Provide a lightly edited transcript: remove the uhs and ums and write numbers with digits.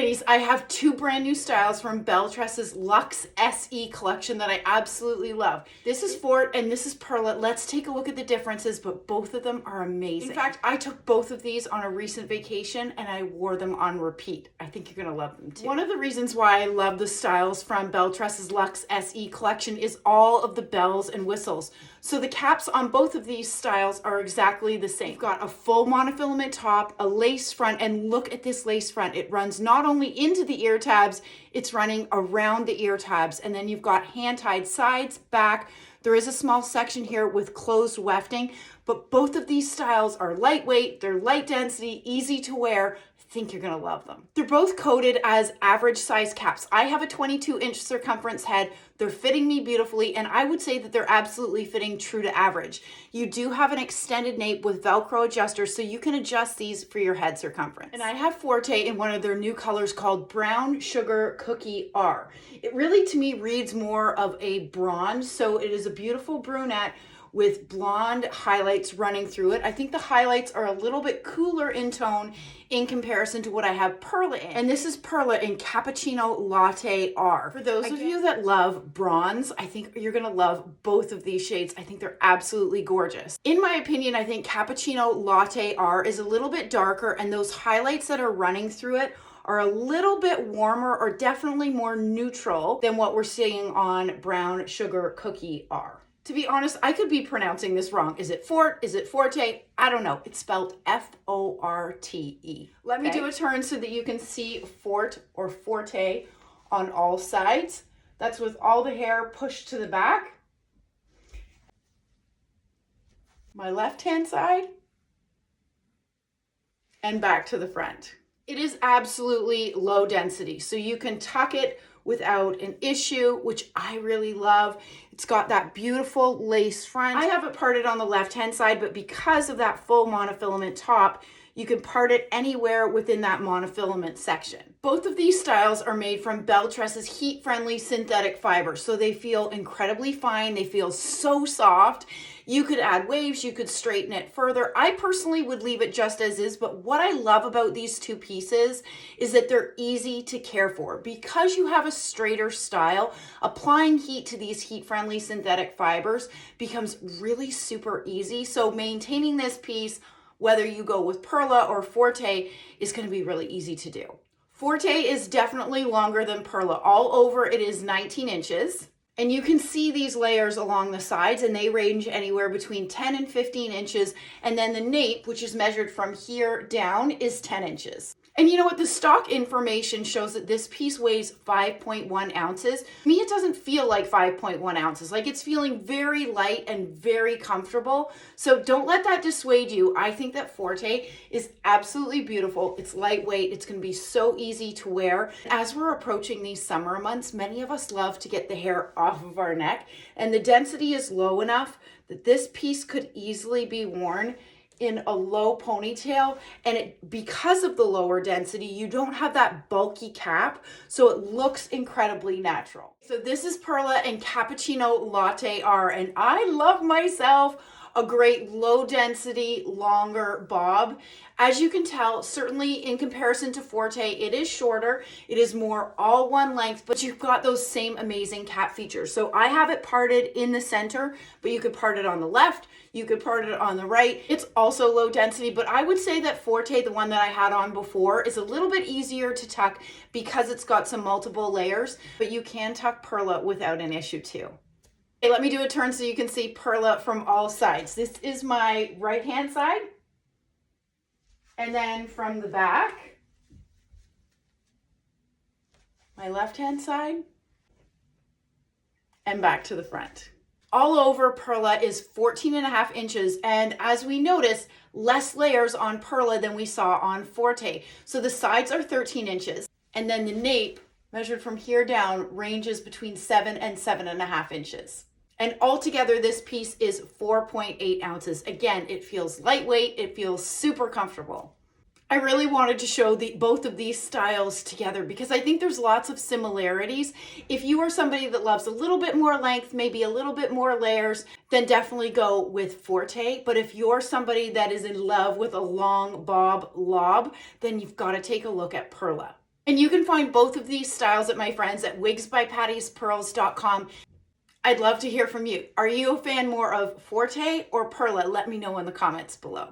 Ladies, I have two brand new styles from Belle Tress's Luxe SE collection that I absolutely love. This is Forte and this is Perla. Let's take a look at the differences, but both of them are amazing. In fact, I took both of these on a recent vacation and I wore them on repeat. I think you're gonna love them too. One of the reasons why I love the styles from Belle Tress's Luxe SE collection is all of the bells and whistles. So the caps on both of these styles are exactly the same. You've got a full monofilament top, a lace front, and look at this lace front. It runs not only into the ear tabs, it's running around the ear tabs. And then you've got hand-tied sides, back. There is a small section here with closed wefting, but both of these styles are lightweight, they're light density, easy to wear. I think you're gonna love them. They're both coded as average size caps. I have a 22-inch circumference head. They're fitting me beautifully, and I would say that they're absolutely fitting true to average. You do have an extended nape with Velcro adjusters, so you can adjust these for your head circumference. And I have Forte in one of their new colors called Brown Sugar Cookie R. It really, to me, reads more of a bronze, so it is a beautiful brunette with blonde highlights running through it. I think the highlights are a little bit cooler in tone in comparison to what I have Perla in. And this is Perla in Cappuccino Latte R. For those of you that love bronze, I think you're gonna love both of these shades. I think they're absolutely gorgeous. In my opinion, I think Cappuccino Latte R is a little bit darker, and those highlights that are running through it are a little bit warmer or definitely more neutral than what we're seeing on Brown Sugar Cookie R. To be honest, I could be pronouncing this wrong. Is it Forte? Is it Forte? I don't know. It's spelled F-O-R-T-E. Let me do a turn so that you can see Forte or Forte on all sides. That's with all the hair pushed to the back. My left-hand side. And back to the front. It is absolutely low density, so you can tuck it without an issue, which I really love. It's got that beautiful lace front. I have it parted on the left-hand side, but because of that full monofilament top, you can part it anywhere within that monofilament section. Both of these styles are made from Belle Tress's heat-friendly synthetic fiber, so they feel incredibly fine. They feel so soft. You could add waves, you could straighten it further. I personally would leave it just as is, but what I love about these two pieces is that they're easy to care for. Because you have a straighter style, applying heat to these heat-friendly synthetic fibers becomes really super easy. So maintaining this piece, whether you go with Perla or Forte, is going to be really easy to do. Forte is definitely longer than Perla. All over it is 19 inches. And you can see these layers along the sides, and they range anywhere between 10 and 15 inches. And then the nape, which is measured from here down, is 10 inches. And you know what? The stock information shows that this piece weighs 5.1 ounces. To me, it doesn't feel like 5.1 ounces. Like, it's feeling very light and very comfortable. So don't let that dissuade you. I think that Forte is absolutely beautiful. It's lightweight. It's going to be so easy to wear. As we're approaching these summer months, many of us love to get the hair off of our neck, and the density is low enough that this piece could easily be worn in a low ponytail, and because of the lower density, you don't have that bulky cap, so it looks incredibly natural. So this is Perla and Cappuccino Latte R, and I love myself a great low density, longer bob. As you can tell, certainly in comparison to Forte, it is shorter. It is more all one length, but you've got those same amazing cap features. So I have it parted in the center, but you could part it on the left, you could part it on the right. It's also low density, but I would say that Forte, the one that I had on before, is a little bit easier to tuck because it's got some multiple layers, but you can tuck Perla without an issue too. Okay, let me do a turn so you can see Perla from all sides. This is my right-hand side. And then from the back, my left-hand side, and back to the front. All over, Perla is 14.5 inches. And as we notice, less layers on Perla than we saw on Forte. So the sides are 13 inches. And then the nape, measured from here down, ranges between 7 and 7.5 inches. And altogether, this piece is 4.8 ounces. Again, it feels lightweight. It feels super comfortable. I really wanted to show both of these styles together because I think there's lots of similarities. If you are somebody that loves a little bit more length, maybe a little bit more layers, then definitely go with Forte. But if you're somebody that is in love with a long bob lob, then you've got to take a look at Perla. And you can find both of these styles at my friends at wigsbypattiespearls.com. I'd love to hear from you. Are you a fan more of Forte or Perla? Let me know in the comments below.